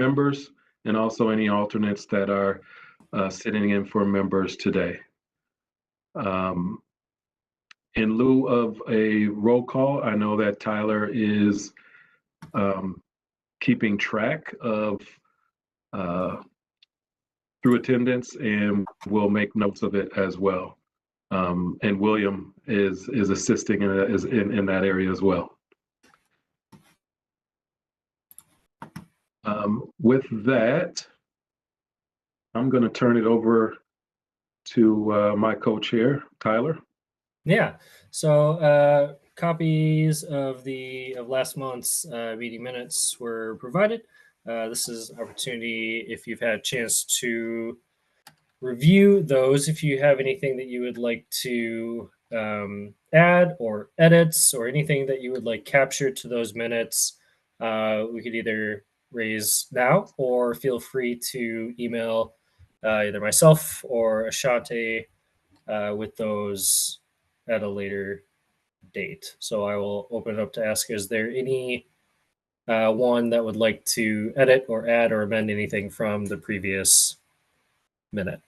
members and also any alternates that are sitting in for members today. In lieu of a roll call, I know that Tyler is keeping track of through attendance and will make notes of it as well. And William is assisting in that area as well. With that, I'm going to turn it over to my co-chair, Tyler. Yeah. So copies of last month's meeting minutes were provided. This is an opportunity if you've had a chance to review those. If you have anything that you would like to add or edits or anything that you would like captured to those minutes, we could either raise now or feel free to email either myself or Ashante with those at a later date. So I will open it up to ask, is there any one that would like to edit or add or amend anything from the previous minute?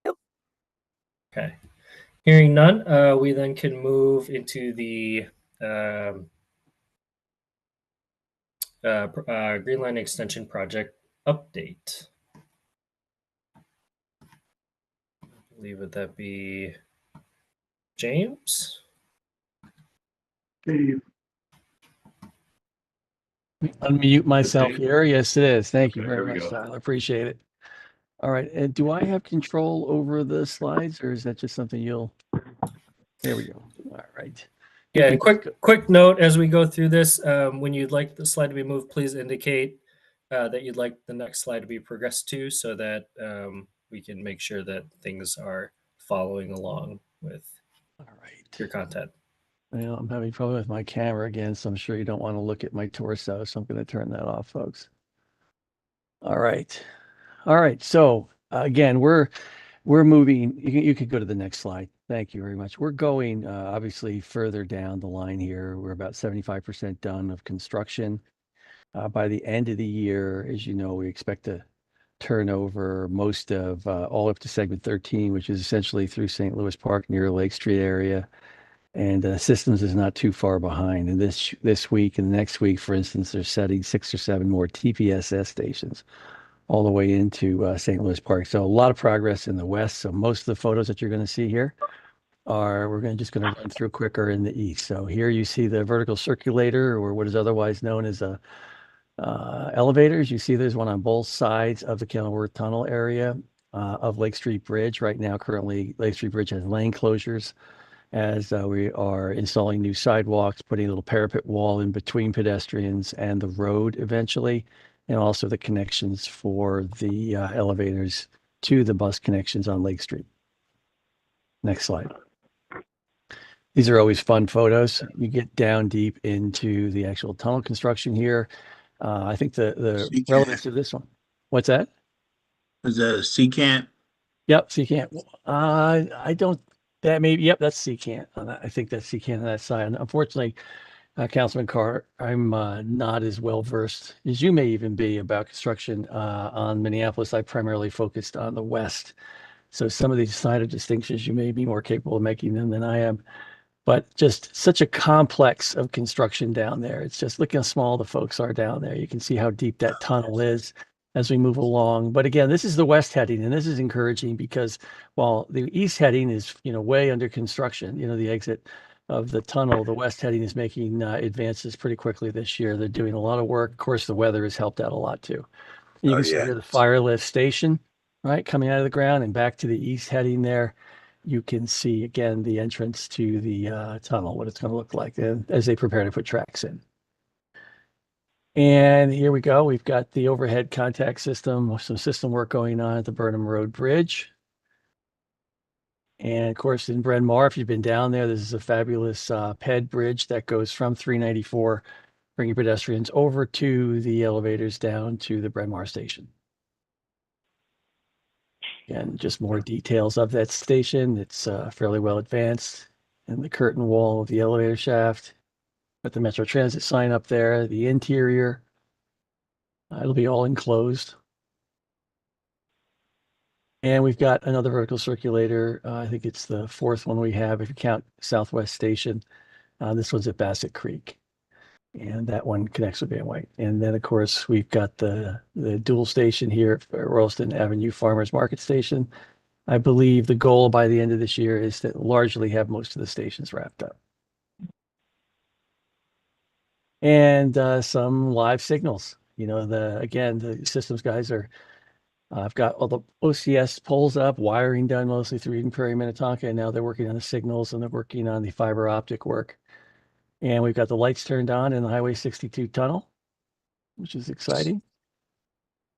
Nope. Okay. Hearing none, we then can move into the Green Line Extension Project update. I believe that be James? Dave. Unmute myself here. Yes, it is. Thank you Okay, very much, Tyler. Appreciate it. All right. And do I have control over the slides, or is that just something you'll? There we go. All right. Yeah, and quick note as we go through this, when you'd like the slide to be moved, please indicate that you'd like the next slide to be progressed to, so that we can make sure that things are following along with your content. Well, I'm having trouble with my camera again, so I'm sure you don't want to look at my torso, so I'm going to turn that off, folks. All right. All right. So again, we're moving. You could go to the next slide. Thank you very much. We're going obviously further down the line here. We're about 75% done of construction. By the end of the year, as you know, we expect to turn over most of all up to segment 13, which is essentially through St. Louis Park near Lake Street area. And Systems is not too far behind. And this week and the next week, for instance, they're setting 6 or 7 more TPSS stations all the way into St. Louis Park. So a lot of progress in the west. So most of the photos that you're going to see here we're just going to run through quicker in the east. So here you see the vertical circulator, or what is otherwise known as elevators. You see there's one on both sides of the Kenilworth Tunnel area of Lake Street Bridge. Right now, currently, Lake Street Bridge has lane closures as we are installing new sidewalks, putting a little parapet wall in between pedestrians and the road eventually, and also the connections for the elevators to the bus connections on Lake Street. Next slide. These are always fun photos. You get down deep into the actual tunnel construction here. I think the relevance of this one. What's that? Is that a secant? Yep, secant. I don't. That maybe. Yep, that's secant. I think that's secant on that side. And unfortunately, Councilman Carr, I'm not as well versed as you may even be about construction on Minneapolis. I primarily focused on the west, so some of these side of distinctions you may be more capable of making them than I am. But just such a complex of construction down there. It's just look how small the folks are down there. You can see how deep that tunnel is as we move along. But again, this is the west heading, and this is encouraging because while the east heading is, way under construction, the exit of the tunnel, the west heading is making advances pretty quickly this year. They're doing a lot of work. Of course, the weather has helped out a lot too. You can see here the fire lift station, right, coming out of the ground, and back to the east heading there. You can see again the entrance to the tunnel, what it's going to look like as they prepare to put tracks in. And here we go. We've got the overhead contact system, some system work going on at the Burnham Road Bridge. And of course, in Bryn Mawr, if you've been down there, this is a fabulous PED bridge that goes from 394, bringing pedestrians over to the elevators down to the Bryn Mawr station. And just more details of that station. It's fairly well advanced. and the curtain wall of the elevator shaft. Got the Metro Transit sign up there, the interior. It'll be all enclosed. And we've got another vertical circulator. I think it's the fourth one we have if you count Southwest Station. This one's at Bassett Creek. And that one connects with Van White. And then, of course, we've got the dual station here at Royalston Avenue Farmers Market Station. I believe the goal by the end of this year is to largely have most of the stations wrapped up. And some live signals. You know, the systems guys are, I've got all the OCS poles up, wiring done mostly through Eden Prairie, Minnetonka, and now they're working on the signals and they're working on the fiber optic work. And we've got the lights turned on in the Highway 62 tunnel, which is exciting.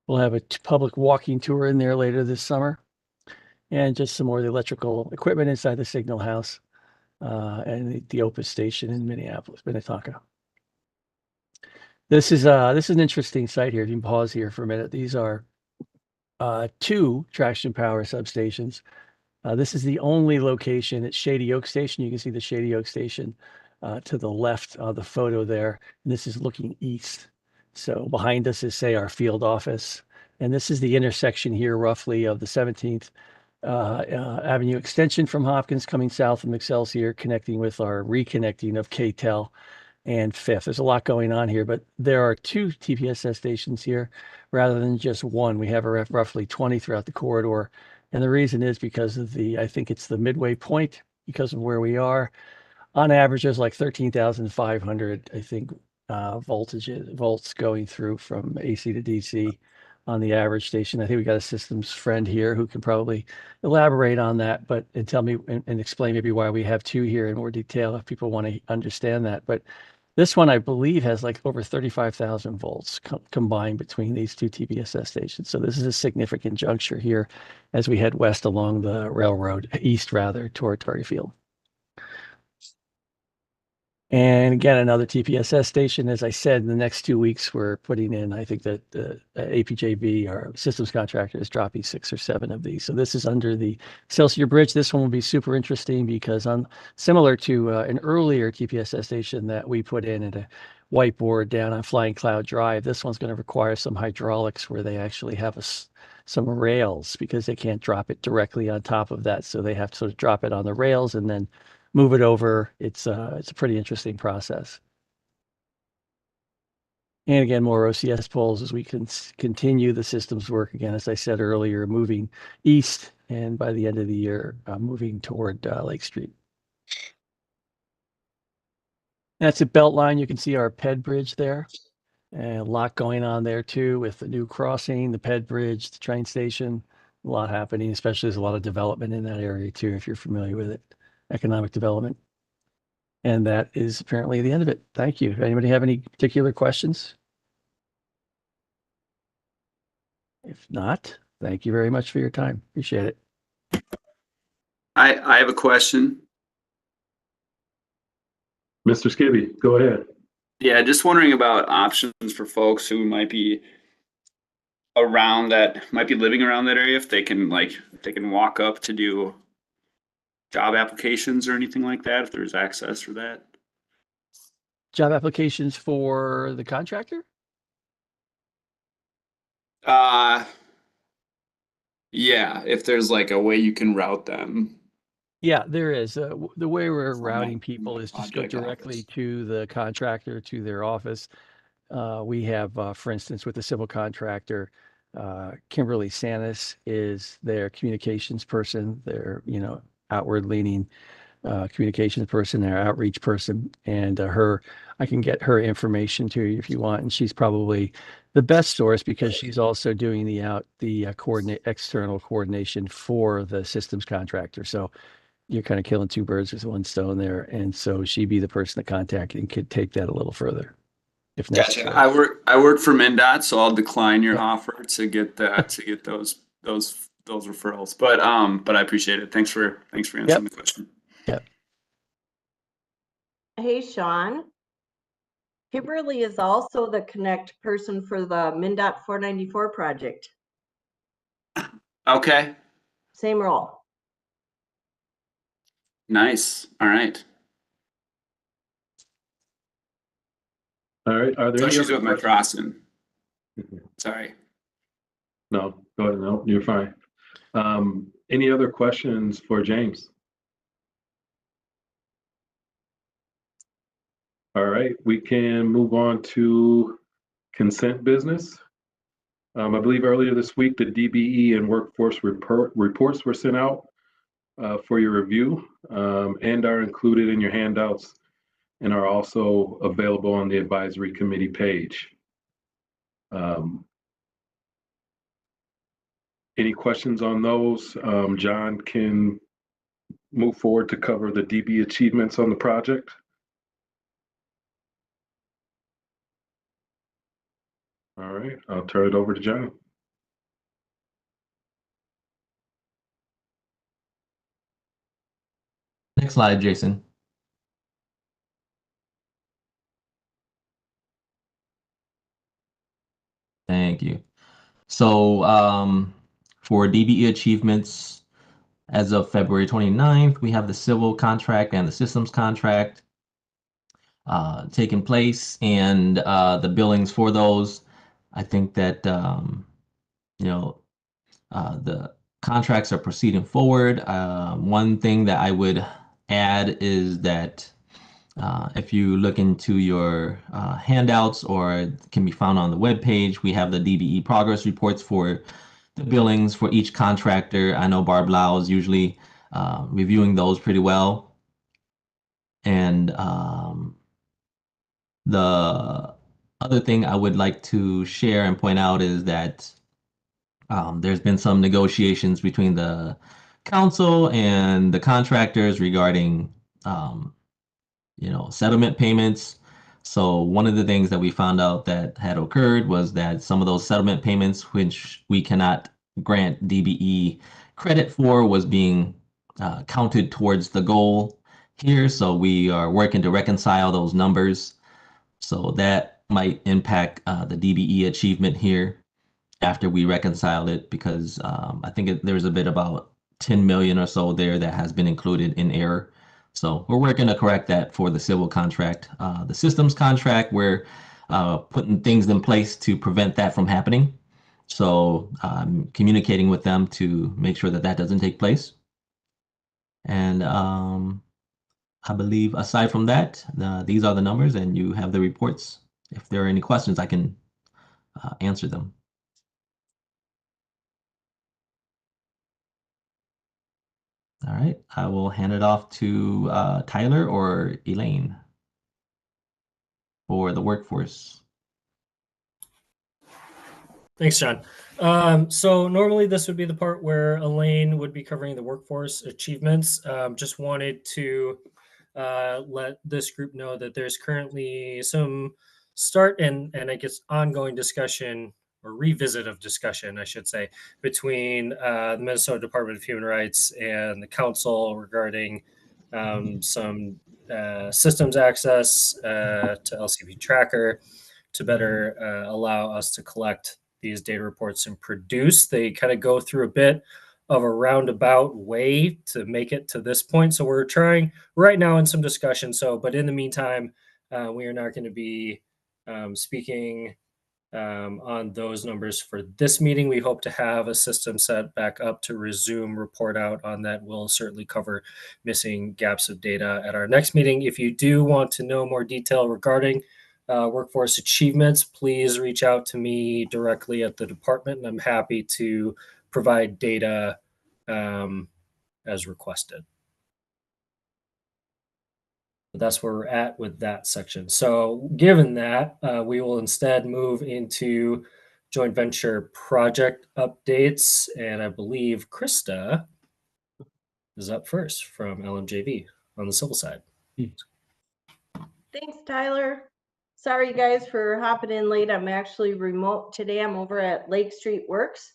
We'll have a public walking tour in there later this summer, and just some more of the electrical equipment inside the signal house and the Opus station in Minneapolis, Minnetonka. This is an interesting site here. If you can pause here for a minute, these are two traction power substations. This is the only location at Shady Oak Station. You can see the Shady Oak Station to the left of the photo there. And this is looking east. So behind us is, say, our field office. And this is the intersection here roughly of the 17th Avenue extension from Hopkins coming south from Excelsior, connecting with our reconnecting of KTEL and Fifth. There's a lot going on here, but there are two TPSS stations here rather than just one. We have roughly 20 throughout the corridor. And the reason is because of I think it's the midway point, because of where we are. On average, there's like 13,500, I think, volts going through from AC to DC on the average station. I think we got a systems friend here who can probably elaborate on that, but and tell me and explain maybe why we have two here in more detail if people want to understand that. But this one, I believe, has like over 35,000 volts combined between these two TPSS stations. So this is a significant juncture here as we head west along the railroad, east rather, toward Torrey Field. And again, another TPSS station. As I said, in the next 2 weeks, we're putting in, I think that the APJB, our systems contractor, is dropping 6 or 7 of these. So this is under the Excelsior Bridge. This one will be super interesting because similar to an earlier TPSS station that we put in at a whiteboard down on Flying Cloud Drive, this one's going to require some hydraulics where they actually have some rails because they can't drop it directly on top of that. So they have to sort of drop it on the rails and then move it over. It's a pretty interesting process. And again, more OCS poles as we can continue the systems work again, as I said earlier, moving east and by the end of the year, moving toward Lake Street. That's a Beltline. You can see our PED bridge there. And a lot going on there too with the new crossing, the PED bridge, the train station. A lot happening, especially there's a lot of development in that area too, if you're familiar with it, economic development. And that is apparently the end of it. Thank you. Anybody have any particular questions? If not, thank you very much for your time. Appreciate it. I have a question. Mr. Skibby, go ahead. Yeah, just wondering about options for folks who might be living around that area, if they can walk up to do job applications or anything like that, if there's access for that. Job applications for the contractor? Yeah, if there's like a way you can route them. Yeah, there is. The way we're From routing a people is just go project directly office. to the contractor, to their office. We have, for instance, with the civil contractor, Kimberly Sanis is their communications person, their, outward leaning communications person, their outreach person, and I can get her information to you if you want. And she's probably the best source because she's also doing the external coordination for the systems contractor. So you're kind of killing two birds with one stone there. And so she'd be the person to contact and could take that a little further if necessary. Gotcha. I work for MnDOT, so I'll decline your Yeah. offer to get those referrals. But I appreciate it. Thanks for answering the question. Yep. Hey, Sean. Kimberly is also the connect person for the MnDOT 494 project. Okay. Same role. Nice. All right. All right. Are there So any she's other with questions? Metropolitan. Sorry. No, go ahead. No, you're fine. Any other questions for James? All right, we can move on to consent business. I believe earlier this week, the DBE and workforce reports were sent out for your review and are included in your handouts and are also available on the advisory committee page. Any questions on those? John can move forward to cover the DB achievements on the project. All right, I'll turn it over to John. Next slide, Jason. Thank you. So for DBE achievements, as of February 29th, we have the civil contract and the systems contract taking place, and the billings for those. I think that you know the contracts are proceeding forward. One thing that I would add is that if you look into your handouts, or it can be found on the webpage, we have the DBE progress reports for the billings for each contractor. I know Barb Lau is usually reviewing those pretty well. And the other thing I would like to share and point out is that there's been some negotiations between the council and the contractors regarding settlement payments. So one of the things that we found out that had occurred was that some of those settlement payments, which we cannot grant DBE credit for, was being counted towards the goal here. So we are working to reconcile those numbers. So that might impact the DBE achievement here after we reconcile it, because I think there's a bit about 10 million or so there that has been included in error. So we're working to correct that for the civil contract. The systems contract, we're putting things in place to prevent that from happening. So I'm communicating with them to make sure that that doesn't take place. And I believe aside from that, these are the numbers, and you have the reports. If there are any questions, I can answer them. All right, I will hand it off to Tyler or Elaine for the workforce. Thanks, John. So normally this would be the part where Elaine would be covering the workforce achievements. Just wanted to let this group know that there's currently some start and I guess ongoing discussion, or revisit of discussion, I should say, between the Minnesota Department of Human Rights and the council regarding some systems access to LCP Tracker to better allow us to collect these data reports and produce. They kind of go through a bit of a roundabout way to make it to this point. So we're trying right now in some discussion. But in the meantime, we are not going to be speaking on those numbers for this meeting. We hope to have a system set back up to resume report out on that. We'll certainly cover missing gaps of data at our next meeting. If you do want to know more detail regarding workforce achievements, please reach out to me directly at the department, and I'm happy to provide data as requested. But that's where we're at with that section. So given that, we will instead move into joint venture project updates. And I believe Krista is up first from LMJV on the civil side. Thanks, Tyler. Sorry, guys, for hopping in late. I'm actually remote today. I'm over at Lake Street Works,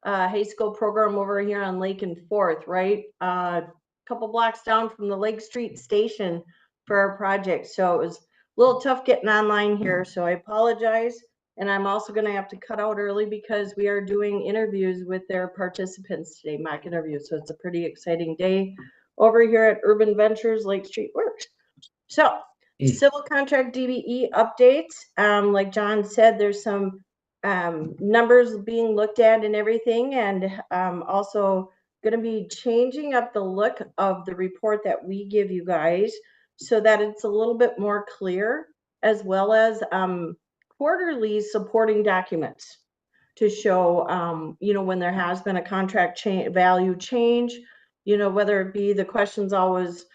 high school program over here on Lake and 4th, right? A couple blocks down from the Lake Street station for our project. So it was a little tough getting online here. So I apologize. And I'm also going to have to cut out early because we are doing interviews with their participants today, mock interviews. So it's a pretty exciting day. over here at Urban Ventures Lake Street Works. So civil contract DBE updates. Like John said, there's some numbers being looked at and everything, and also going to be changing up the look of the report that we give you guys so that it's a little bit more clear, as well as quarterly supporting documents to show, you know, when there has been a contract value change, you know, whether it be the questions always,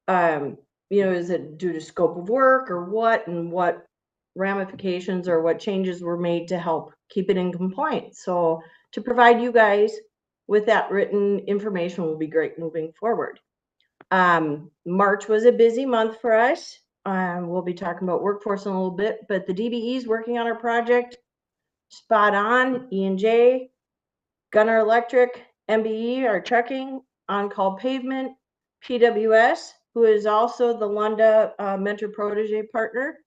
you know, is it due to scope of work or what, and what ramifications or what changes were made to help keep it in compliance. So to provide you guys with that written information will be great moving forward. March was a busy month for us. We'll be talking about workforce in a little bit, but the DBE is working on our project. Spot on. E&J, Gunner Electric, MBE, our trucking, on-call pavement, PWS, who is also the Lunda Mentor Protege partner,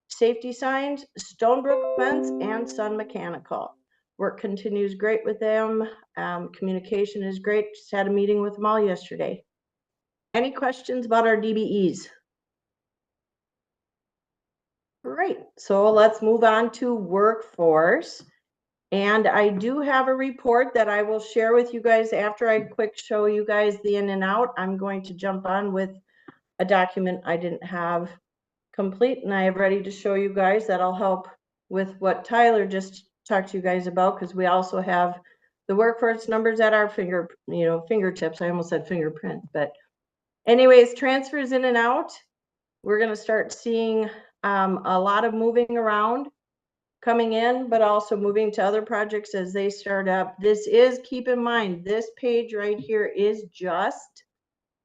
safety signs, Stonebrook Fence, and Sun Mechanical. Work continues great with them. Communication is great. Just had a meeting with them all yesterday. Any questions about our DBEs? Great. So let's move on to workforce. And I do have a report that I will share with you guys after I quick show you guys the in and out. I'm going to jump on with a document I didn't have complete, and I have ready to show you guys. That'll help with what Tyler just talked to you guys about, because we also have the workforce numbers at our fingertips. I almost said fingerprint, but anyways, transfers in and out. We're going to start seeing a lot of moving around coming in, but also moving to other projects as they start up. This is, keep in mind, this page right here is just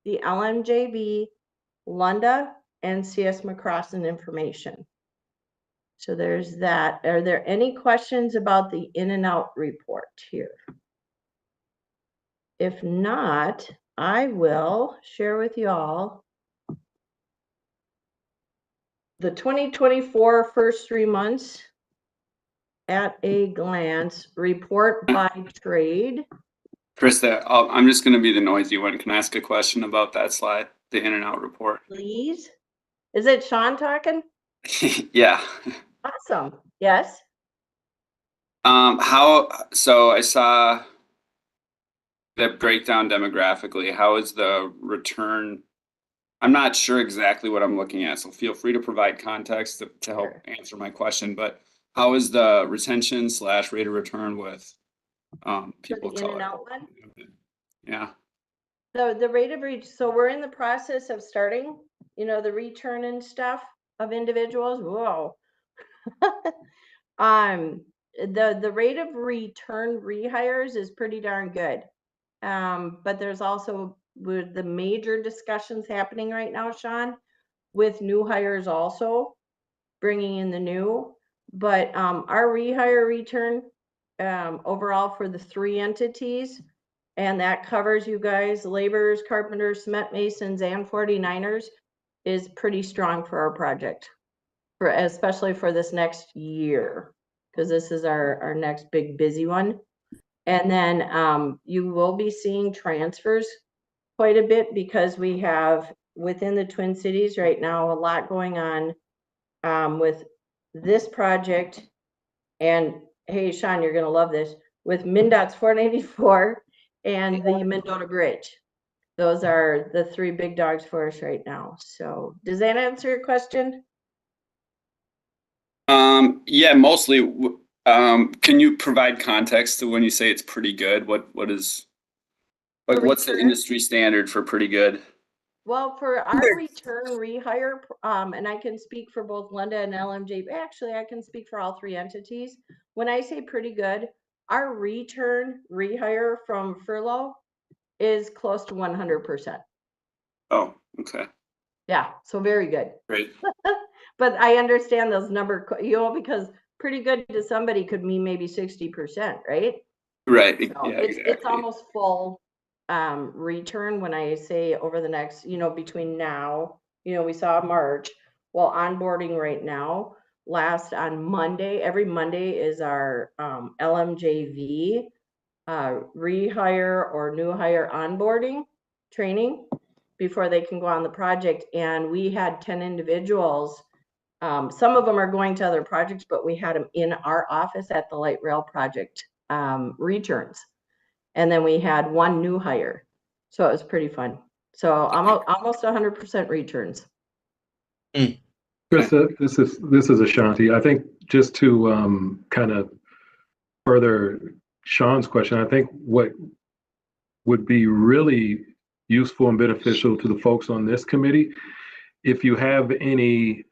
the LMJV, Lunda, and CS McCrossin information. So there's that. Are there any questions about the in and out report here? If not, I will share with you all the 2024 first 3 months at a glance report by trade. Krista, I'm just going to be the noisy one. Can I ask a question about that slide, the in and out report? Please. Is it Sean talking? Yeah. Awesome. Yes. So I saw the breakdown demographically. How is the return? I'm not sure exactly what I'm looking at, so feel free to provide context to help answer my question. But how is the retention / rate of return with people of In and color? out one? Yeah. The rate of reach. So we're in the process of starting, you know, the return and stuff of individuals. Whoa. The rate of return rehires is pretty darn good. But there's also with the major discussions happening right now, Sean, with new hires also bringing in the new. But our rehire return overall for the 3 entities, and that covers you guys, laborers, carpenters, cement masons, and 49ers, is pretty strong for our project, especially for this next year, because this is our next big busy one. And then you will be seeing transfers quite a bit, because we have within the Twin Cities right now a lot going on with this project. And hey, Sean, you're going to love this, with MnDOT's 494 and the Mendota Bridge. Those are the 3 big dogs for us right now. So does that answer your question? Yeah, mostly. Can you provide context to when you say it's pretty good? What is, like, what's the industry standard for pretty good? Well, for our return rehire, and I can speak for both Lunda and LMJ. Actually, I can speak for all 3 entities. When I say pretty good, our return rehire from furlough is close to 100%. Oh, okay. Yeah, so very good. Great. But I understand those number, you know, because pretty good to somebody could mean maybe 60%, right? Right. So Yeah, it's exactly. almost full return when I say over the next, you know, between now, you know, we saw March. Well, onboarding right now, last on Monday, every Monday is our LMJV rehire or new hire onboarding training. before they can go on the project. And we had 10 individuals. Some of them are going to other projects, but we had them in our office at the light rail project returns. And then we had one new hire. So it was pretty fun. So almost 100% returns. Chris, this is Ashanti. I think just to kind of further Sean's question, I think what would be really useful and beneficial to the folks on this committee, if you have any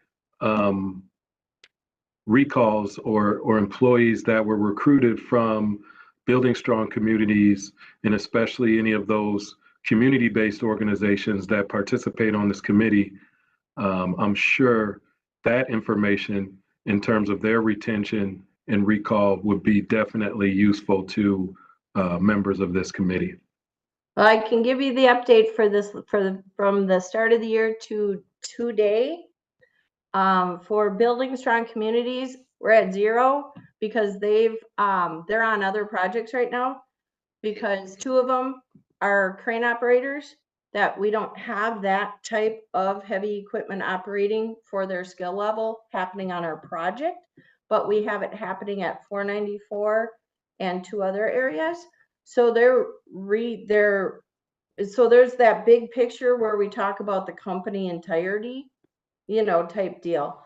recalls or employees that were recruited from Building Strong Communities, and especially any of those community-based organizations that participate on this committee, I'm sure that information in terms of their retention and recall would be definitely useful to members of this committee. Well, I can give you the update for this from the start of the year to today. For Building Strong Communities, we're at 0 because they're on other projects right now, because 2 of them are crane operators that we don't have that type of heavy equipment operating for their skill level happening on our project, but we have it happening at 494 and 2 other areas. So so there's that big picture where we talk about the company entirety, type deal.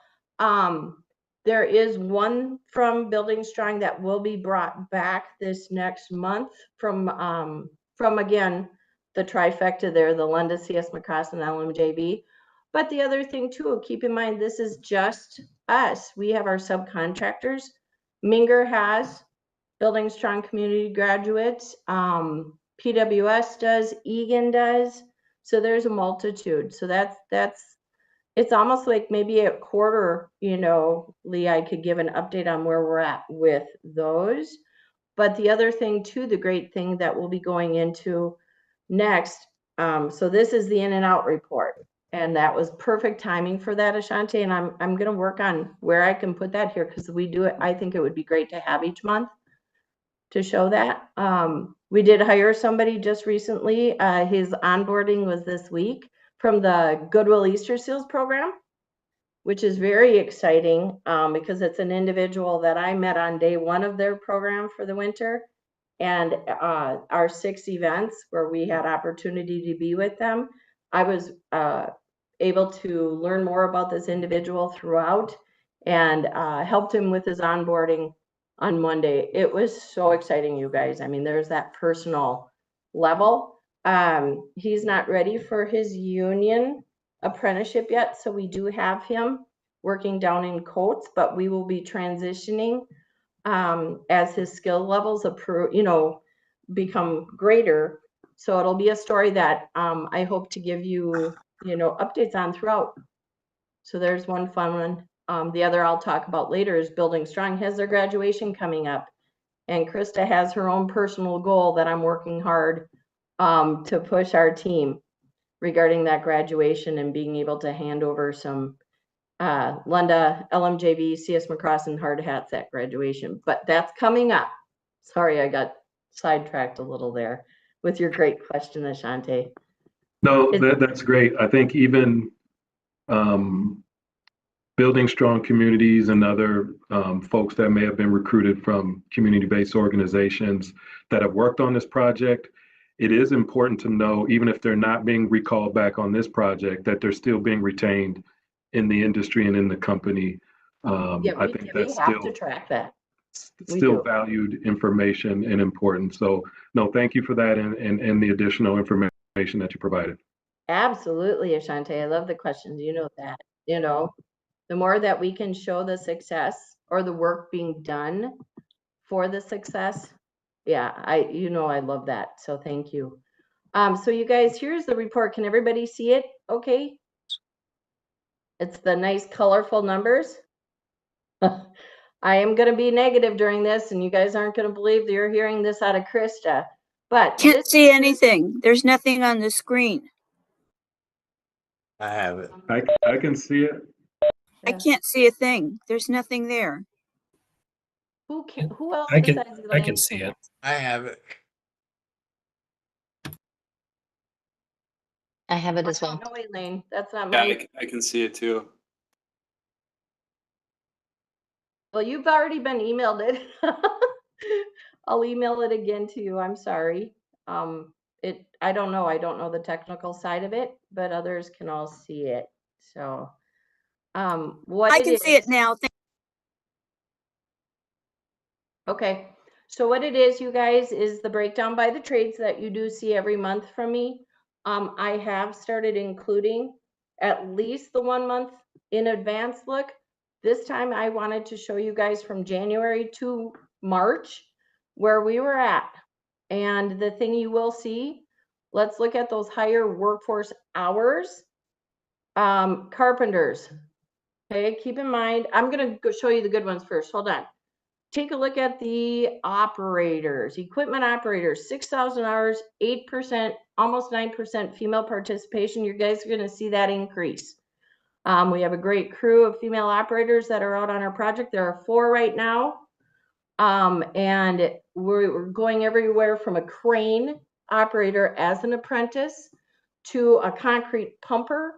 There is one from Building Strong that will be brought back this next month from again, the trifecta there, the Lunda, CS McCross, and LMJB. But the other thing too, keep in mind, this is just us. We have our subcontractors. Minger has Building Strong Community graduates. PWS does, Egan does. So there's a multitude. So it's almost like maybe a quarter, Lee, I could give an update on where we're at with those. But the other thing too, the great thing that we'll be going into next, so this is the in and out report. And that was perfect timing for that, Ashanti. And I'm going to work on where I can put that here, because we do it. I think it would be great to have each month to show that. We did hire somebody just recently. His onboarding was this week from the Goodwill Easter Seals program, which is very exciting because it's an individual that I met on day 1 of their program for the winter. And our 6 events where we had opportunity to be with them, I was able to learn more about this individual throughout and helped him with his onboarding on Monday. It was so exciting, you guys. I mean, there's that personal level. He's not ready for his union apprenticeship yet, so we do have him working down in Coates, but we will be transitioning as his skill levels become greater. So it'll be a story that I hope to give you, updates on throughout. So there's one fun one. The other I'll talk about later is Building Strong has their graduation coming up, and Krista has her own personal goal that I'm working hard to push our team regarding that graduation and being able to hand over some Lunda, LMJB, CS McCross, and hard hats at graduation. But that's coming up. Sorry, I got sidetracked a little there with your great question, Ashanti. No, that's great. I think even Building Strong Communities and other folks that may have been recruited from community-based organizations that have worked on this project, it is important to know, even if they're not being recalled back on this project, that they're still being retained in the industry and in the company. I think that's still to track that. Still valued information and important. So no, thank you for that and the additional information that you provided. Absolutely, Ashanti. I love the questions. You know that, the more that we can show the success or the work being done for the success. Yeah, I love that. So thank you. So you guys, here's the report. Can everybody see it? Okay. It's the nice colorful numbers. I am going to be negative during this, and you guys aren't going to believe that you're hearing this out of Krista. But can't see anything. There's nothing on the screen. I have it. I can see it. I can't see a thing. There's nothing there. Who else I can besides I can see it. I have it. I have it as well. No, Elaine, that's not Yeah, my, I can see it too. well, you've already been emailed it. I'll email it again to you. I'm sorry. I don't know the technical side of it, but others can all see it. So, what I it can see it is- now. Okay, so what it is, you guys, is the breakdown by the trades that you do see every month from me. I have started including at least the 1 month in advance look. This time I wanted to show you guys from January to March where we were at. And the thing you will see, let's look at those higher workforce hours. Carpenters, okay, keep in mind, I'm gonna go show you the good ones first, hold on. Take a look at the operators, equipment operators, 6,000 hours, 8%, almost 9% female participation. You guys are gonna see that increase. We have a great crew of female operators that are out on our project. There are 4 right now. And we're going everywhere from a crane operator as an apprentice to a concrete pumper,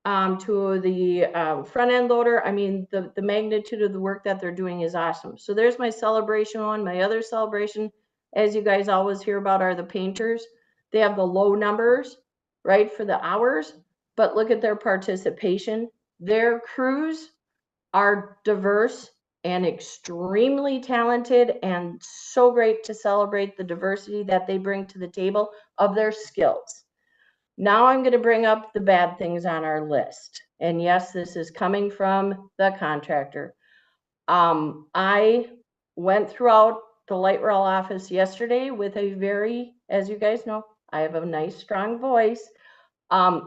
to the front end loader. I mean, the magnitude of the work that they're doing is awesome. So there's my celebration one. My other celebration, as you guys always hear about, are the painters. They have the low numbers, right, for the hours, but look at their participation. Their crews are diverse and extremely talented, and so great to celebrate the diversity that they bring to the table of their skills. Now I'm going to bring up the bad things on our list. And yes, this is coming from the contractor. I went throughout the light rail office yesterday with a very, as you guys know, I have a nice strong voice.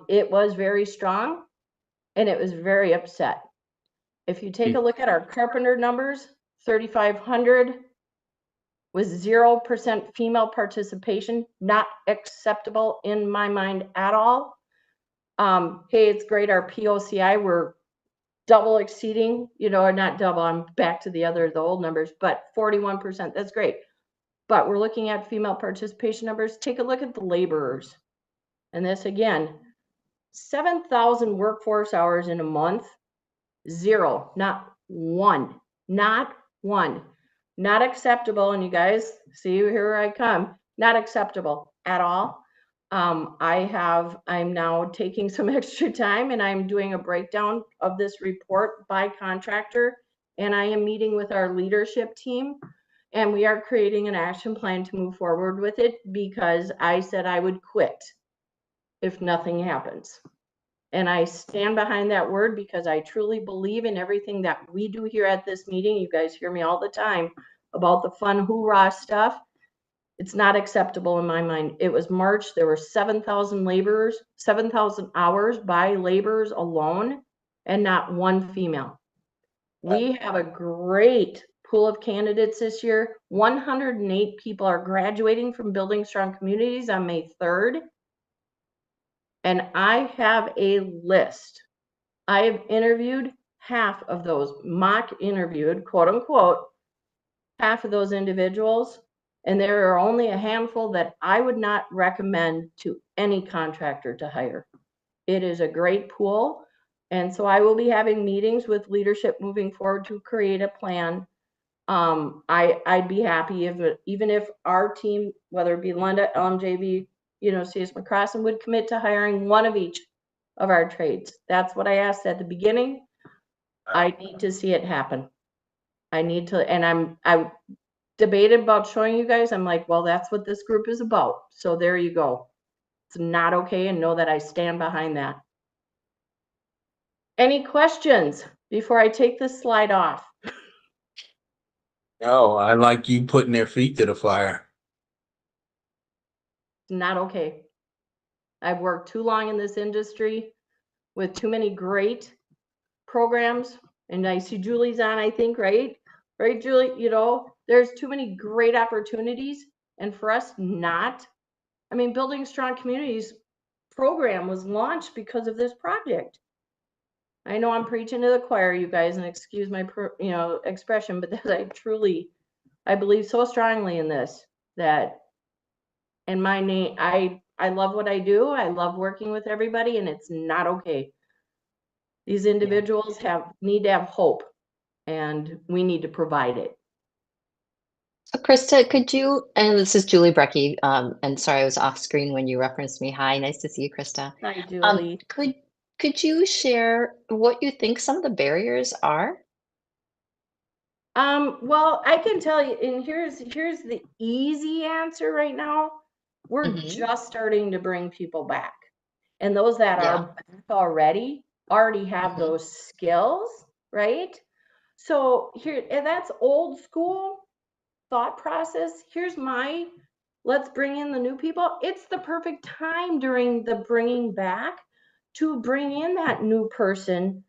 It was very strong and it was very upset. If you take a look at our carpenter numbers, 3,500 with 0% female participation, not acceptable in my mind at all. Hey, it's great. Our POCI, we're double exceeding, you know, or not double, I'm back to the old numbers, but 41%, that's great. But we're looking at female participation numbers. Take a look at the laborers. And this again, 7,000 workforce hours in a month, 0, not one, not acceptable. And you guys see, here I come, not acceptable at all. I'm now taking some extra time and I'm doing a breakdown of this report by contractor, and I am meeting with our leadership team, and we are creating an action plan to move forward with it, because I said I would quit if nothing happens. And I stand behind that word, because I truly believe in everything that we do here at this meeting. You guys hear me all the time about the fun hoorah stuff. It's not acceptable in my mind. It was March, there were 7,000 laborers, 7,000 hours by laborers alone, and not one female. We have a great pool of candidates this year. 108 people are graduating from Building Strong Communities on May 3rd. And I have a list. I have interviewed half of those, mock interviewed, quote unquote, half of those individuals. And there are only a handful that I would not recommend to any contractor to hire. It is a great pool. And so I will be having meetings with leadership moving forward to create a plan. I'd be happy even if our team, whether it be Linda, LMJV, you know, CS McCrossin, would commit to hiring one of each of our trades. That's what I asked at the beginning. I need to see it happen. I need to, and I debated about showing you guys. I'm like, well, that's what this group is about. So there you go. It's not okay, and know that I stand behind that. Any questions before I take this slide off? No, I like you putting their feet to the fire. It's not okay. I've worked too long in this industry with too many great programs, and I see Julie's on, I think, right? Right, Julie? You know, there's too many great opportunities, and for us not, I mean, Building Strong Communities program was launched because of this project. I know I'm preaching to the choir, you guys, and excuse my, expression, but that I believe so strongly in this, that in my name, I love what I do. I love working with everybody, and it's not okay. These individuals need to have hope, and we need to provide it. So Krista, could you, and this is Julie Brecky, and sorry I was off screen when you referenced me. Hi, nice to see you, Krista. Hi, Julie. Could you share what you think some of the barriers are? Well, I can tell you, and here's the easy answer right now. We're just starting to bring people back. And those that are back already have those skills, right? So here, and that's old school thought process. Here's let's bring in the new people. It's the perfect time during the bringing back to bring in that new person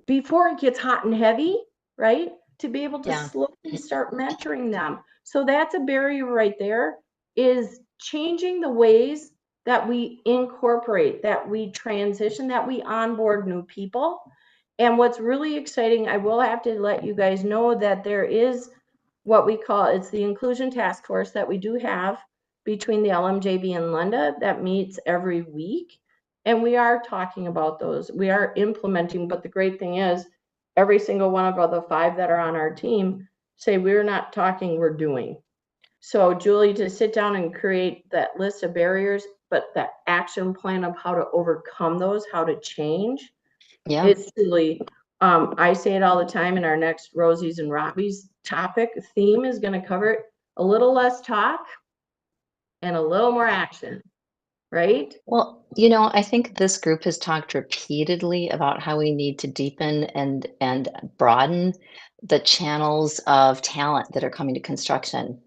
before it gets hot and heavy, right? To be able to slowly start mentoring them. So that's a barrier right there, is changing the ways that we incorporate, that we transition, that we onboard new people. And what's really exciting, I will have to let you guys know that there is what we call, it's the inclusion task force that we do have between the LMJB and Lenda that meets every week. And we are talking about those. We are implementing, but the great thing is every single one of the 5 that are on our team say we're not talking, we're doing. So Julie, to sit down and create that list of barriers, but that action plan of how to overcome those, how to change, it's truly, I say it all the time in our next Rosie's and Robbie's theme is going to cover a little less talk and a little more action. Right? Well, I think this group has talked repeatedly about how we need to deepen and broaden the channels of talent that are coming to construction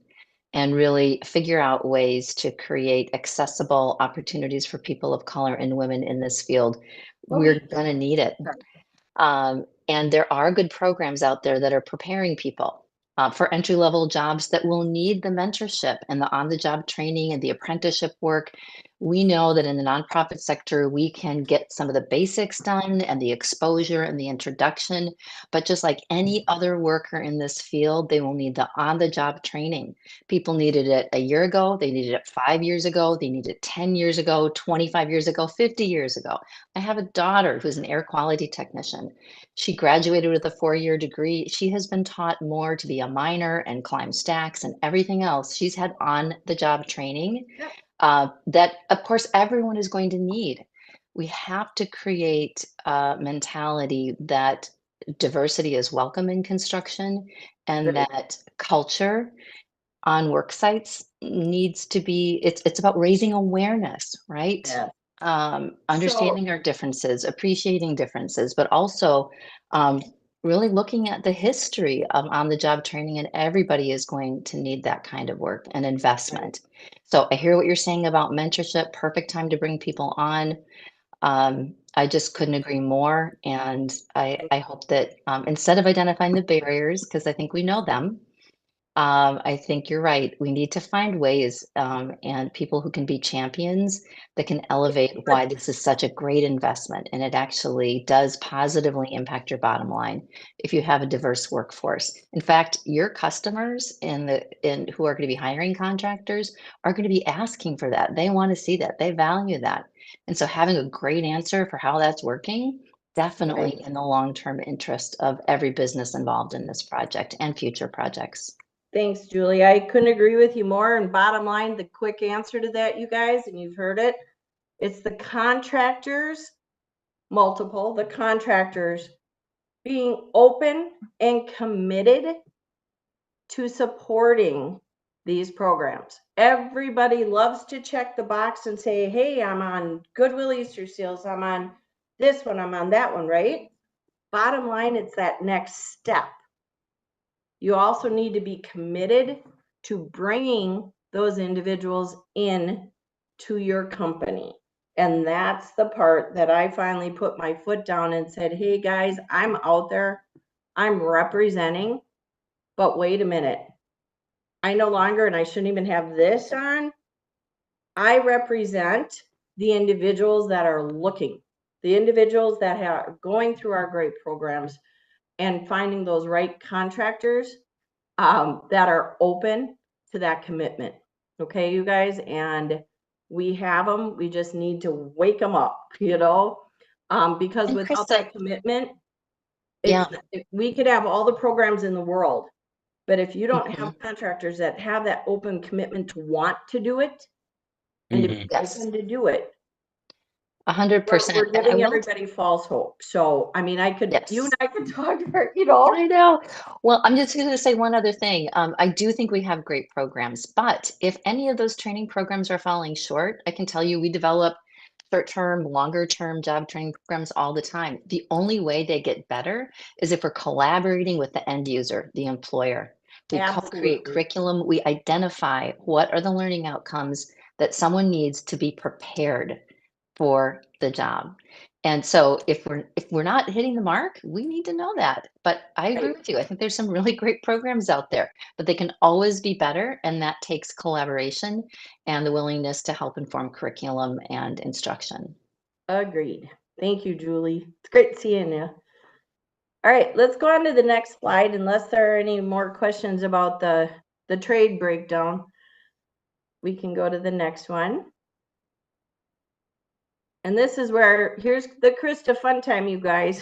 and really figure out ways to create accessible opportunities for people of color and women in this field. We're going to need it. And there are good programs out there that are preparing people for entry-level jobs that will need the mentorship and the on-the-job training and the apprenticeship work. We know that in the nonprofit sector, we can get some of the basics done and the exposure and the introduction, but just like any other worker in this field, they will need the on-the-job training. People needed it a year ago, they needed it 5 years ago, they needed it 10 years ago, 25 years ago, 50 years ago. I have a daughter who's an air quality technician. She graduated with a 4-year degree. She has been taught more to be a miner and climb stacks and everything else. She's had on-the-job training that, of course, everyone is going to need. We have to create a mentality that diversity is welcome in construction and that culture on work sites needs to be, it's about raising awareness, right? Yeah. Understanding our differences, appreciating differences, but also really looking at the history of on-the-job training, and everybody is going to need that kind of work and investment. So I hear what you're saying about mentorship, perfect time to bring people on. I just couldn't agree more. And I hope that instead of identifying the barriers, because I think we know them, I think you're right. We need to find ways and people who can be champions that can elevate why this is such a great investment. And it actually does positively impact your bottom line if you have a diverse workforce. In fact, your customers who are going to be hiring contractors are going to be asking for that. They want to see that. They value that. And so having a great answer for how that's working, definitely in the long-term interest of every business involved in this project and future projects. Thanks, Julie. I couldn't agree with you more. And bottom line, the quick answer to that, you guys, and you've heard it, it's the contractors, the contractors being open and committed to supporting these programs. Everybody loves to check the box and say, hey, I'm on Goodwill Easter Seals, I'm on this one, I'm on that one, right? Bottom line, it's that next step. You also need to be committed to bringing those individuals in to your company. And that's the part that I finally put my foot down and said, hey guys, I'm out there, I'm representing, but wait a minute. I no longer, and I shouldn't even have this on, I represent the individuals that are looking, the individuals that are going through our great programs and finding those right contractors that are open to that commitment. Okay, you guys, and We have them. We just need to wake them up, you know, because And without Krista, that commitment, yeah. we could have all the programs in the world, but if you don't Mhm. have contractors that have that open commitment to want to do it and to be Yes, open to do it, 100%. we're And I giving will, everybody false hope. So, I mean, you and yes. I could talk for, you know. I know. Well, I'm just going to say one other thing. I do think we have great programs, but if any of those training programs are falling short, I can tell you we develop short-term, longer-term job training programs all the time. The only way they get better is if we're collaborating with the end user, the employer. We co-create Absolutely. curriculum. We identify what are the learning outcomes that someone needs to be prepared for the job. And so if we're not hitting the mark, we need to know that. But I agree Right. with you. I think there's some really great programs out there, but they can always be better. And that takes collaboration and the willingness to help inform curriculum and instruction. Agreed. Thank you, Julie. It's great seeing you. All right, let's go on to the next slide, unless there are any more questions about the trade breakdown. We can go to the next one. And this is where, here's the Krista fun time, you guys.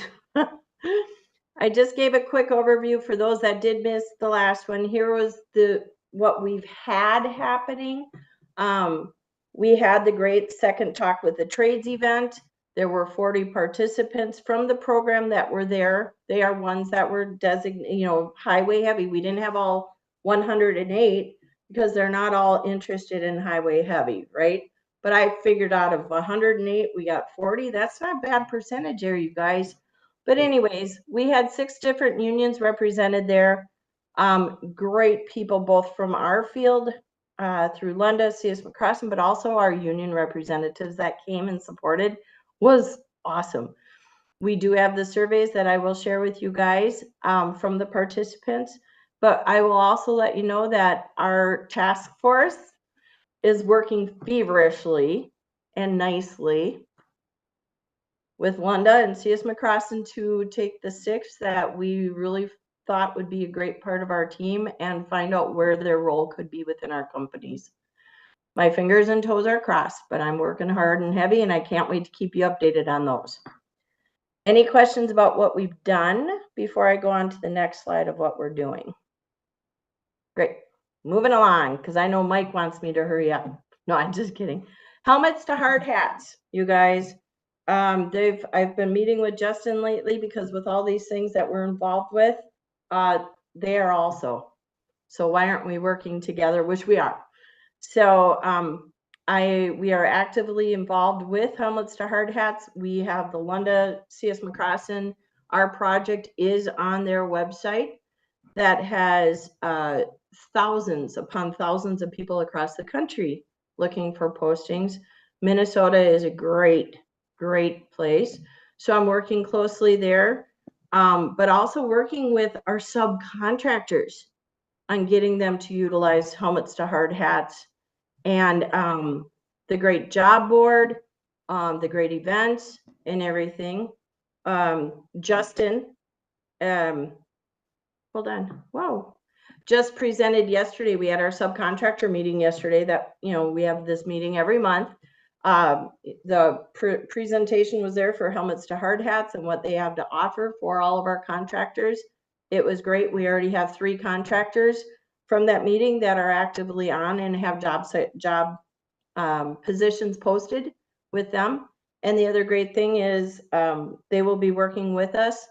I just gave a quick overview for those that did miss the last one. Here was what we've had happening. We had the great second talk with the trades event. There were 40 participants from the program that were there. They are ones that were designated, you know, highway heavy. We didn't have all 108 because they're not all interested in highway heavy, right? But I figured out of 108, we got 40. That's not a bad percentage there, you guys. But anyways, we had 6 different unions represented there. Great people, both from our field through Lunda, CS McCrossin, but also our union representatives that came and supported. Was awesome. We do have the surveys that I will share with you guys from the participants, but I will also let you know that our task force is working feverishly and nicely with Lunda and CS McCrossin to take the 6 that we really thought would be a great part of our team and find out where their role could be within our companies. My fingers and toes are crossed, but I'm working hard and heavy, and I can't wait to keep you updated on those. Any questions about what we've done before I go on to the next slide of what we're doing? Great. Moving along, because I know Mike wants me to hurry up. No, I'm just kidding. Helmets to hard hats, you guys. I've been meeting with Justin lately because with all these things that we're involved with, they are also. So why aren't we working together? Which we are. So we are actively involved with helmets to hard hats. We have the Lunda CS McCrossin. Our project is on their website that has thousands upon thousands of people across the country looking for postings. Minnesota is a great place. So I'm working closely there, but also working with our subcontractors on getting them to utilize helmets to hard hats and the great job board, the great events and everything. Justin, hold on. Whoa. Just presented yesterday. We had our subcontractor meeting yesterday that, you know, we have this meeting every month. The presentation was there for helmets to hard hats and what they have to offer for all of our contractors. It was great. We already have 3 contractors from that meeting that are actively on and have job positions posted with them. And the other great thing is they will be working with us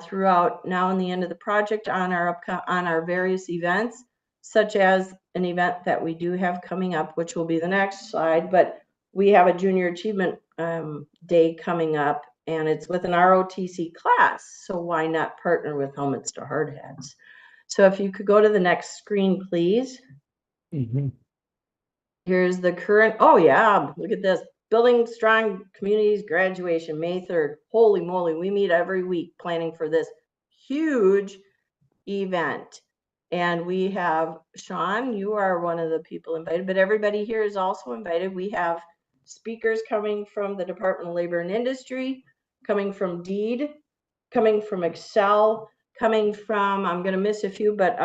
throughout now and the end of the project on our various events, such as an event that we do have coming up, which will be the next slide. But we have a Junior Achievement Day coming up, and it's with an ROTC class. So why not partner with Helmets to Hard Hats? So if you could go to the next screen, please. Mm-hmm. Here's the current. Oh yeah, look at this. Building Strong Communities graduation, May 3rd. Holy moly, we meet every week planning for this huge event. And we have, Sean, you are one of the people invited, but everybody here is also invited. We have speakers coming from the Department of Labor and Industry, coming from DEED, coming from Excel, coming from, I'm going to miss a few, but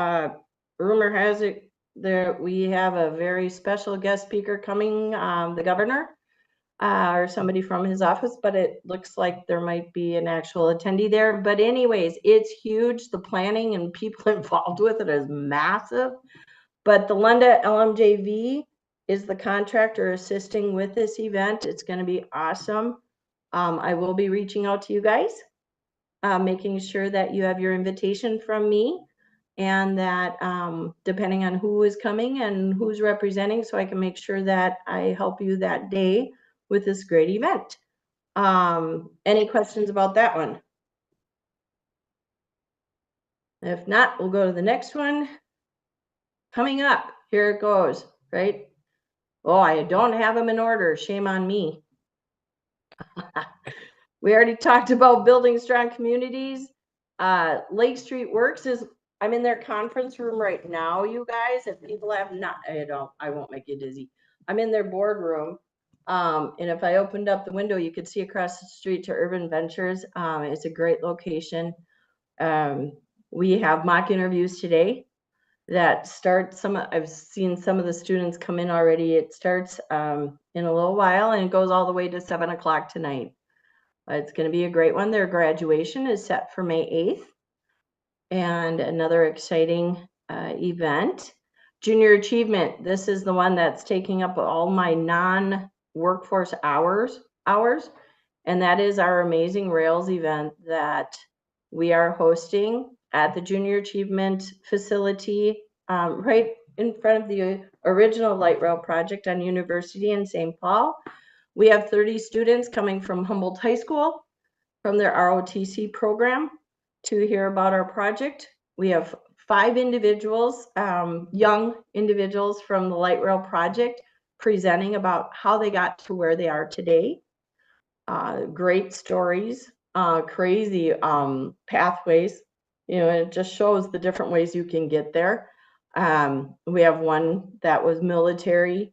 rumor has it, we have a very special guest speaker coming, the governor, or somebody from his office, but it looks like there might be an actual attendee there. But anyways, it's huge. The planning and people involved with it is massive. But the Lunda LMJV is the contractor assisting with this event. It's going to be awesome. I will be reaching out to you guys, making sure that you have your invitation from me, and that depending on who is coming and who's representing, so I can make sure that I help you that day with this great event. Any questions about that one? If not, we'll go to the next one. Coming up, here it goes, right? Oh, I don't have them in order. Shame on me. We already talked about building strong communities. Lake Street Works is, I'm in their conference room right now, you guys. If people have not, I won't make you dizzy. I'm in their boardroom. And if I opened up the window, you could see across the street to Urban Ventures. It's a great location. We have mock interviews today that start. I've seen some of the students come in already. It starts in a little while and it goes all the way to 7 o'clock tonight. It's going to be a great one. Their graduation is set for May 8th. And another exciting event, Junior Achievement. This is the one that's taking up all my non-workforce hours. And that is our Amazing Rails event that we are hosting at the Junior Achievement facility, right in front of the original light rail project on University in St. Paul. We have 30 students coming from Humboldt High School from their ROTC program to hear about our project. We have 5 individuals, young individuals from the light rail project, presenting about how they got to where they are today. Great stories, crazy pathways. You know, it just shows the different ways you can get there. We have one that was military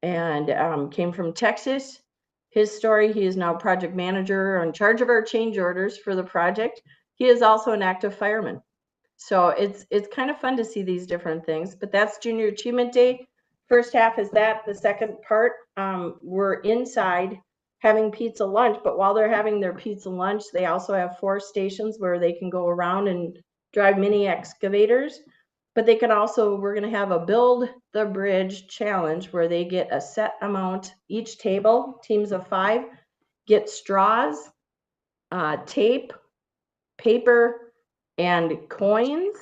and came from Texas. His story, he is now project manager in charge of our change orders for the project. He is also an active fireman. So it's kind of fun to see these different things, but that's Junior Achievement Day. First half is that. The second part, we're inside having pizza lunch, but while they're having their pizza lunch, they also have 4 stations where they can go around and drive mini excavators. But they can also, we're going to have a build the bridge challenge where they get a set amount, each table, teams of 5, get straws, tape, paper, and coins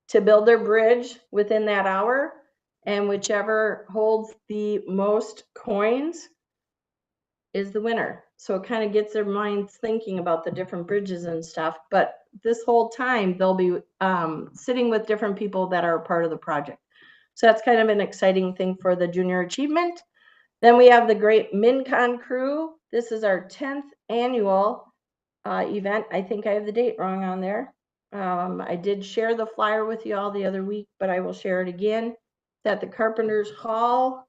to build their bridge within that hour. And whichever holds the most coins is the winner. So it kind of gets their minds thinking about the different bridges and stuff. But this whole time, they'll be sitting with different people that are a part of the project. So that's kind of an exciting thing for the Junior Achievement. Then we have the Great MinCon Crew. This is our 10th annual event. I think I have the date wrong on there. I did share the flyer with you all the other week, but I will share it again. It's at the Carpenters Hall.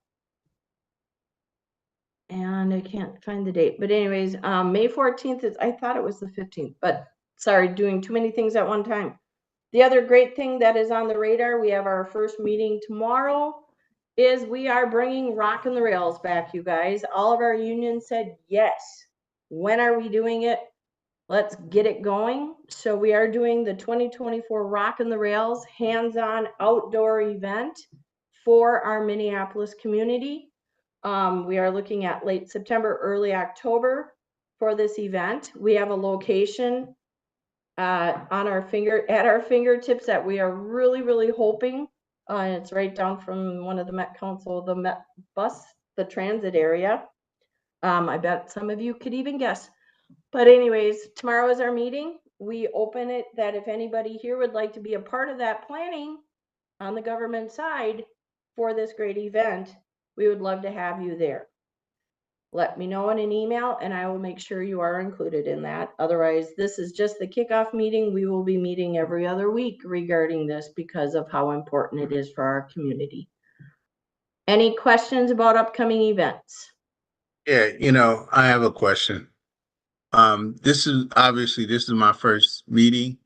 And I can't find the date, but anyways, May 14th is, I thought it was the 15th, but sorry, doing too many things at one time. The other great thing that is on the radar, we have our first meeting tomorrow, is we are bringing Rockin' the Rails back, you guys. All of our unions said yes. When are we doing it? Let's get it going. So we are doing the 2024 Rockin' the Rails hands-on outdoor event for our Minneapolis community. We are looking at late September, early October for this event. We have a location at our fingertips that we are really, really hoping. It's right down from one of the Met Council, the Met bus, the transit area. I bet some of you could even guess. But anyways, tomorrow is our meeting. We open it that if anybody here would like to be a part of that planning on the government side for this great event, we would love to have you there. Let me know in an email and I will make sure you are included in that. Otherwise, this is just the kickoff meeting. We will be meeting every other week regarding this because of how important it is for our community. Any questions about upcoming events? Yeah, I have a question. This is my first meeting,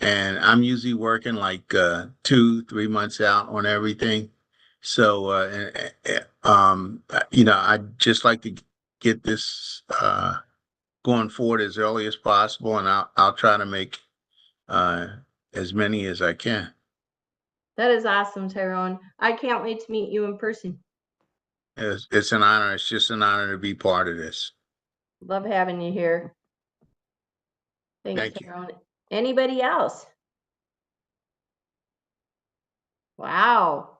and I'm usually working like 2-3 months out on everything. So I'd just like to get this going forward as early as possible, and I'll try to make uh, as many as I can. That is awesome, Tyrone. I can't wait to meet you in person. It's an honor. It's just an honor to be part of this. Love having you here. Thanks, Thank you. Tyrone. Anybody else? Wow.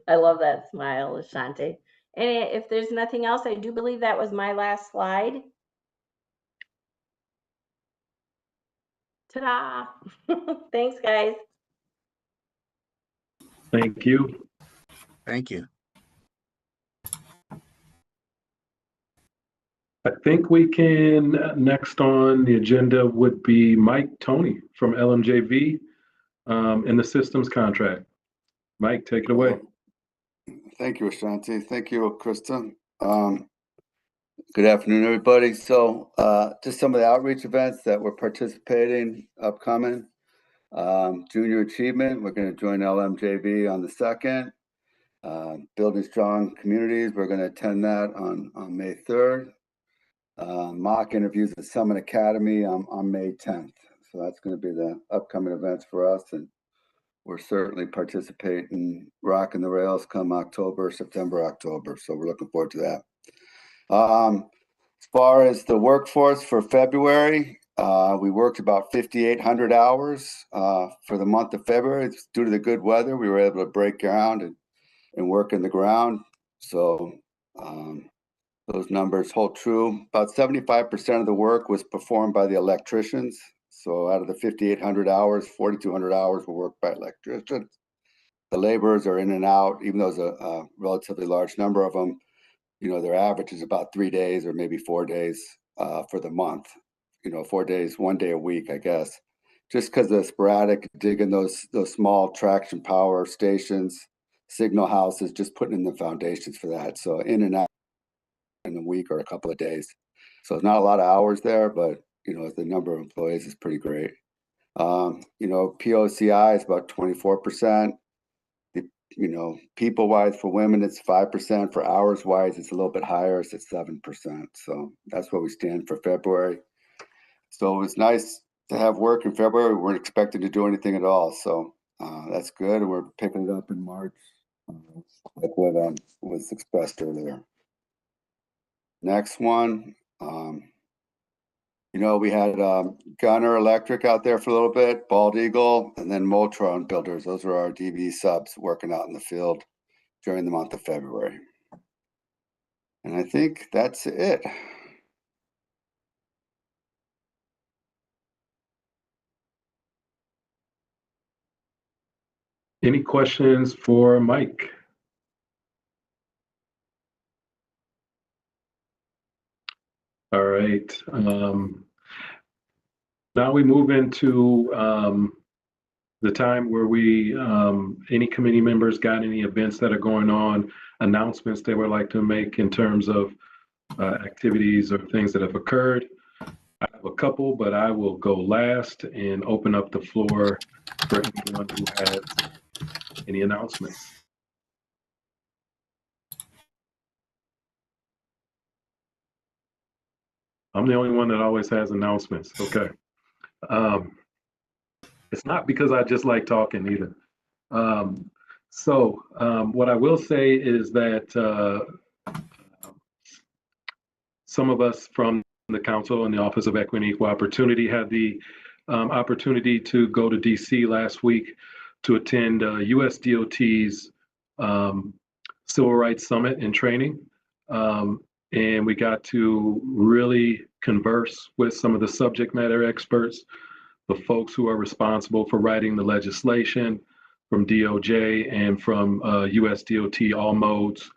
I love that smile, Ashante. And if there's nothing else, I do believe that was my last slide. Ta-da! Thanks, guys. Thank you. Thank you. I think we can, next on the agenda would be Mike Tony from LMJV in the systems contract. Mike, take it away. Thank you, Ashanti. Thank you, Krista. Good afternoon, everybody. So just some of the outreach events that we're participating upcoming. Junior Achievement, we're going to join LMJV on the 2nd. Building Strong Communities, we're going to attend that on May 3rd. Mock interviews at Summit Academy on May 10th. So that's going to be the upcoming events for us. And we're certainly participating, rocking the rails come September, October. So we're looking forward to that. As far as the workforce for February, we worked about 5,800 hours for the month of February. Due to the good weather, we were able to break ground and work in the ground. So those numbers hold true. About 75% of the work was performed by the electricians. So out of the 5,800 hours, 4,200 hours were worked by electricians. The laborers are in and out, even though there's a relatively large number of them. You know, their average is about 3 days or maybe 4 days for the month. 4 days, 1 day a week, I guess. Just because of the sporadic digging those small traction power stations, signal houses, just putting in the foundations for that. So in and out in a week or a couple of days. So it's not a lot of hours there, but the number of employees is pretty great. POCI is about 24%. People wise for women, it's 5%. For hours wise, it's a little bit higher. It's at 7%. So that's what we stand for February. So it was nice to have work in February. We weren't expecting to do anything at all. So that's good. And we're picking it up in March, like what was expressed earlier. Next one. We had Gunner Electric out there for a little bit, Bald Eagle, and then Motron Builders. Those were our DB subs working out in the field during the month of February. And I think that's it. Any questions for Mike? All right. Now we move into the time where any committee members got any events that are going on, announcements they would like to make in terms of activities or things that have occurred. I have a couple, but I will go last and open up the floor for anyone who has any announcements. I'm the only one that always has announcements. Okay. It's not because I just like talking either. What I will say is that some of us from the Council and the Office of Equity and Equal Opportunity had the opportunity to go to DC last week to attend USDOT's Civil Rights Summit and training. And we got to really converse with some of the subject matter experts, the folks who are responsible for writing the legislation from DOJ and from USDOT, all modes,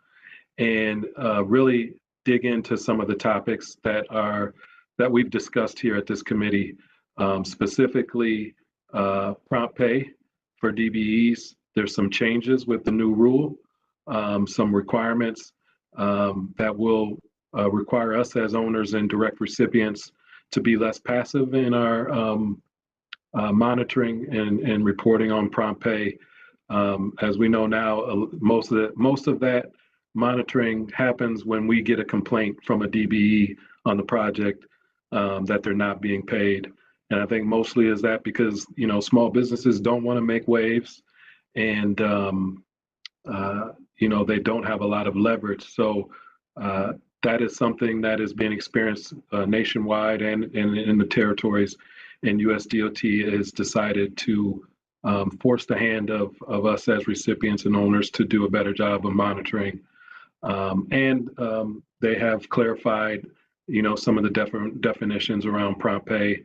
and really dig into some of the topics that we've discussed here at this committee, specifically prompt pay for DBEs. There's some changes with the new rule, some requirements that will require us as owners and direct recipients to be less passive in our monitoring and reporting on prompt pay. As we know now, most of that monitoring happens when we get a complaint from a DBE on the project that they're not being paid. And I think mostly is that because, you know, small businesses don't want to make waves, and you know, they don't have a lot of leverage. So that is something that is being experienced nationwide and in the territories. And USDOT has decided to force the hand of us as recipients and owners to do a better job of monitoring. And they have clarified, you know, some of the different definitions around prompt pay,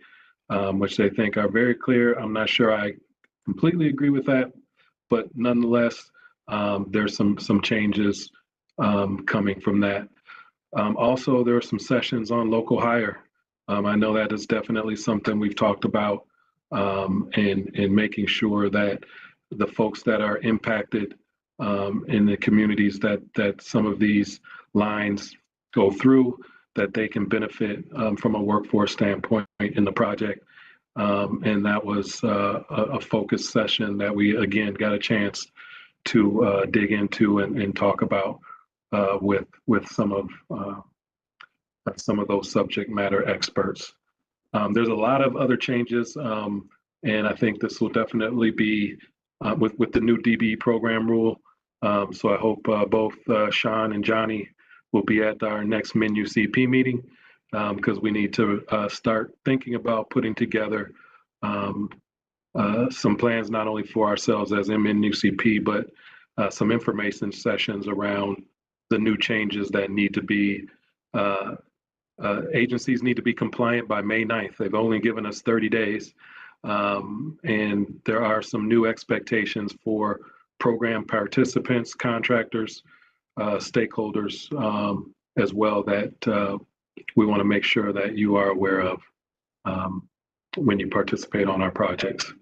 which they think are very clear. I'm not sure I completely agree with that, but nonetheless, there's some changes coming from that. Also, there are some sessions on local hire. I know that is definitely something we've talked about, and making sure that the folks that are impacted in the communities that some of these lines go through, that they can benefit from a workforce standpoint in the project. And that was a focus session that we again got a chance to dig into and talk about with some of those subject matter experts. There's a lot of other changes, and I think this will definitely be with the new DBE program rule. So I hope both Sean and Johnny will be at our next menu CP meeting, because we need to start thinking about putting together some plans, not only for ourselves as menu CP, but some information sessions around the new changes that need to be, agencies need to be compliant by May 9th. They've only given us 30 days. And there are some new expectations for program participants, contractors, stakeholders, as well, that we want to make sure that you are aware of when you participate on our projects.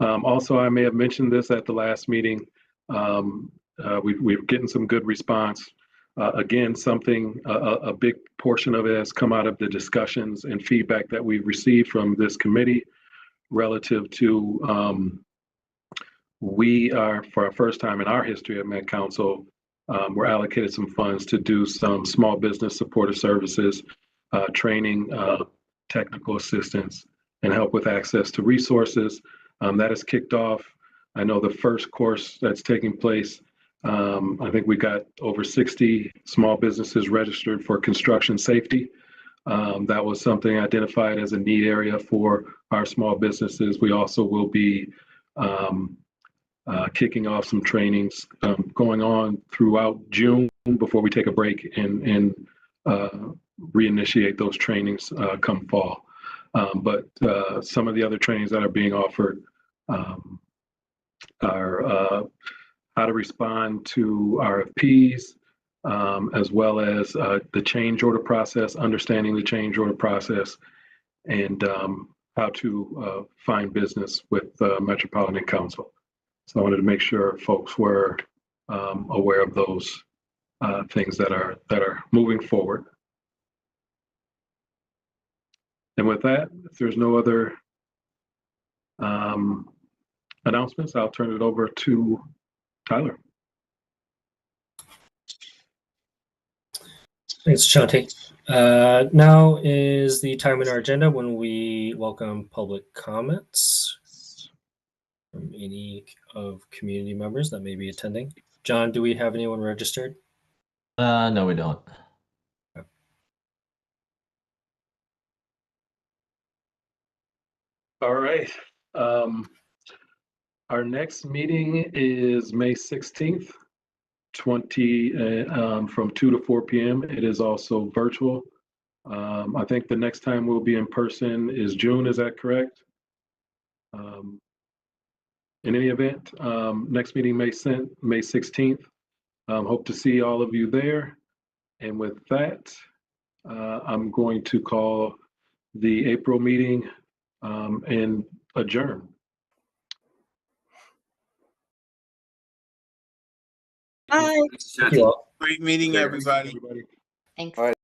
Also, I may have mentioned this at the last meeting. We're getting some good response. Again, a big portion of it has come out of the discussions and feedback that we've received from this committee relative to, we are, for our first time in our history at Met Council, we're allocated some funds to do some small business supportive services, training, technical assistance, and help with access to resources. That has kicked off. I know the first course that's taking place, I think we got over 60 small businesses registered for construction safety. That was something identified as a need area for our small businesses. We also will be kicking off some trainings going on throughout June before we take a break and reinitiate those trainings come fall. But some of the other trainings that are being offered are how to respond to RFPs, as well as the change order process, understanding the change order process, and how to find business with Metropolitan Council. So I wanted to make sure folks were aware of those things that are moving forward. And with that, if there's no other announcements, I'll turn it over to Tyler. Thanks, Shanti. Now is the time in our agenda when we welcome public comments from any of community members that may be attending. John, do we have anyone registered? No, we don't. All right. Our next meeting is May 16th, from 2 to 4 p.m. It is also virtual. I think the next time we'll be in person is June. Is that correct? In any event, next meeting May 16th. Hope to see all of you there. And with that, I'm going to call the April meeting and adjourn. Bye. Thank you all. Great meeting, everybody. Thanks. All right.